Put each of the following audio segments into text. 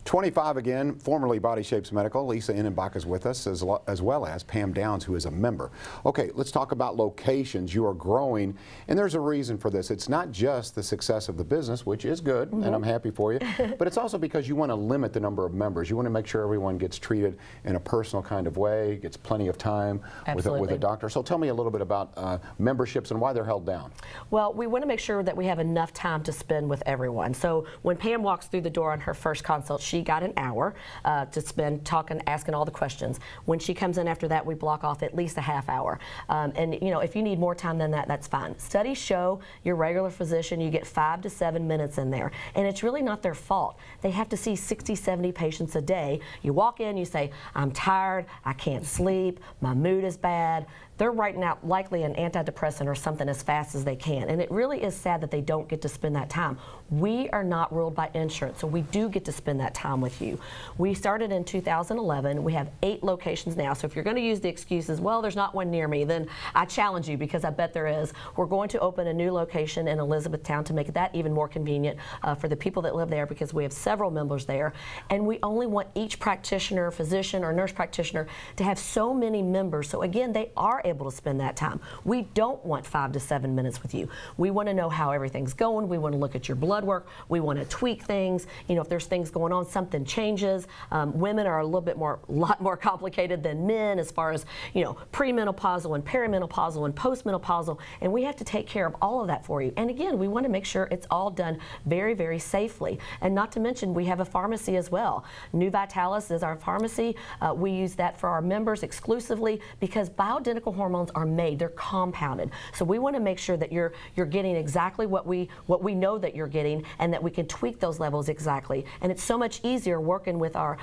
25Again, formerly Body Shapes Medical. Lisa Innenbach is with us, as well as Pam Downs, who is a member. Okay, let's talk about locations. You are growing, and there's a reason for this. It's not just the success of the business, which is good, and I'm happy for you, but it's also because you want to limit the number of members. You want to make sure everyone gets treated in a personal kind of way, gets plenty of time with a doctor. So tell me a little bit about memberships and why they're held down. Well, we want to make sure that we have enough time to spend with everyone. So when Pam walks through the door on her first consult, she got an hour to spend talking, asking all the questions. When she comes in after that, we block off at least a half hour. And you know, if you need more time than that, that's fine. Studies show your regular physician, you get 5 to 7 minutes in there. And it's really not their fault. They have to see 60, 70 patients a day. You walk in, you say, I'm tired, I can't sleep, my mood is bad. They're writing out likely an antidepressant or something as fast as they can. And it really is sad that they don't get to spend that time. We are not ruled by insurance, so we do get to spend that time with you. We started in 2011. We have 8 locations now. So if you're going to use the excuses, well, there's not one near me, then I challenge you, because I bet there is. We're going to open a new location in Elizabethtown to make that even more convenient for the people that live there, because we have several members there. And we only want each practitioner, physician, or nurse practitioner to have so many members. So again, they are able to spend that time. We don't want 5 to 7 minutes with you. We want to know how everything's going. We want to look at your blood work. We want to tweak things. You know, if there's things going on, something changes. Women are a lot more complicated than men as far as, you know, premenopausal and perimenopausal and postmenopausal, and we have to take care of all of that for you. And again, we want to make sure it's all done very, very safely. And not to mention, we have a pharmacy as well. New Vitalis is our pharmacy. We use that for our members exclusively, because bioidentical hormones are made, they're compounded. So we want to make sure that you're getting exactly what we know that you're getting, and that we can tweak those levels exactly. And it's so much easier working with our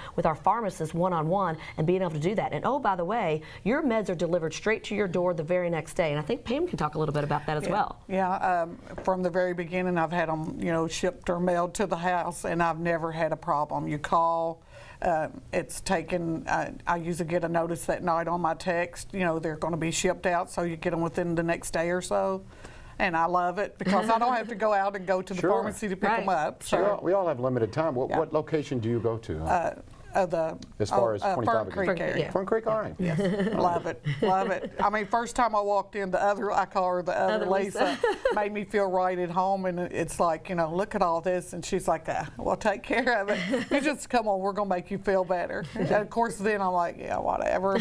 pharmacists one-on-one and being able to do that. And oh, by the way, your meds are delivered straight to your door the very next day. And I think Pam can talk a little bit about that as well. Yeah, from the very beginning, I've had them, you know, shipped or mailed to the house, and I've never had a problem. You call. It's taken, I usually get a notice that night on my text, you know, they're going to be shipped out, so you get them within the next day or so. And I love it, because I don't have to go out and go to the pharmacy to pick them up. So. Sure. We all have limited time. What location do you go to? As far as 25 Fern Creek area. Fern Creek, all right. Yes, love it, love it. I mean, first time I walked in, I call her the other Lisa, made me feel right at home, and it's like, you know, look at all this, and she's like, well, take care of it. You just come on, we're gonna make you feel better. And of course, then I'm like, yeah, whatever.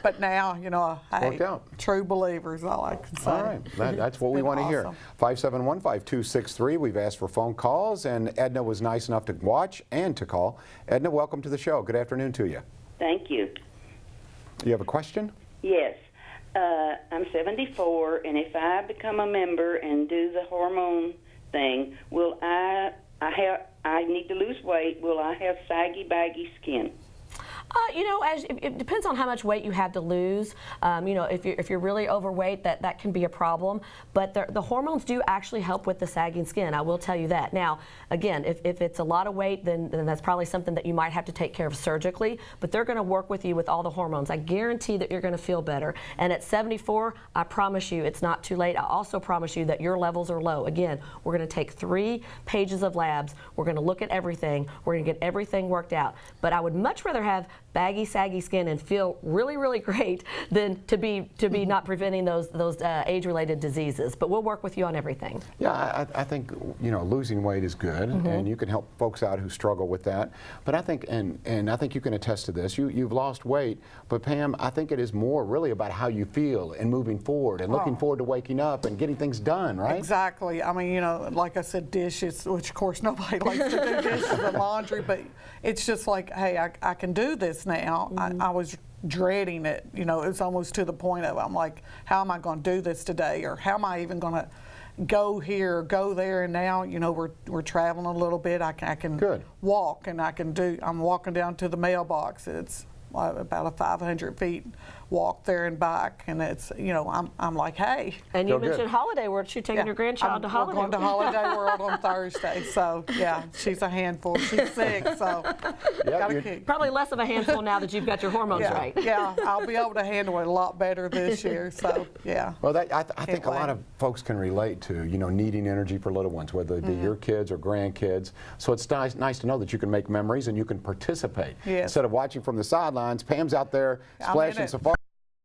But now, you know, hey, true believers, all I can say. All right, that's what we want to hear. 571-5263. We've asked for phone calls, and Edna was nice enough to watch and to call. Edna, welcome to the show. Good afternoon to you. Thank you. You have a question? Yes. I'm 74, and if I become a member and do the hormone thing, will I need to lose weight, will I have saggy, baggy skin? You know, it depends on how much weight you have to lose. You know, if you're really overweight, that can be a problem. But the hormones do actually help with the sagging skin. I will tell you that. Now, again, if it's a lot of weight, then that's probably something that you might have to take care of surgically. But they're going to work with you with all the hormones. I guarantee that you're going to feel better. And at 74, I promise you, it's not too late. I also promise you that your levels are low. Again, we're going to take 3 pages of labs. We're going to look at everything. We're going to get everything worked out. But I would much rather have baggy, saggy skin and feel really, really great than to be not preventing those age-related diseases. But we'll work with you on everything. Yeah, I think, you know, losing weight is good, and you can help folks out who struggle with that. But I think, and I think you can attest to this, you've lost weight, but Pam, I think it is more really about how you feel and moving forward and looking forward to waking up and getting things done, right? Exactly. I mean, you know, like I said, dishes, which of course nobody likes to do dishes and laundry, but it's just like, hey, I can do this now. I was dreading it. You know, it was almost to the point of, I'm like, how am I going to do this today? Or how am I even going to go here or go there? And now, you know, we're traveling a little bit. I can walk, and I'm walking down to the mailbox. about a 500 feet walk there and back, and it's, you know, I'm like, hey. And you Feel good. mentioned Holiday World. She's taking your grandchild to We're Holiday going to World. Holiday World on Thursday, so yeah, she's a handful. She's sick, so got you- to keep. Probably less of a handful now that you've got your hormones Yeah, right. yeah, I'll be able to handle it a lot better this year. So yeah. Well, I think a lot wait. of folks can relate to, you know, needing energy for little ones, whether it be your kids or grandkids. So it's nice to know that you can make memories and you can participate. Yes. Instead of watching from the sidelines, Pam's out there I'm in splashing it. safari.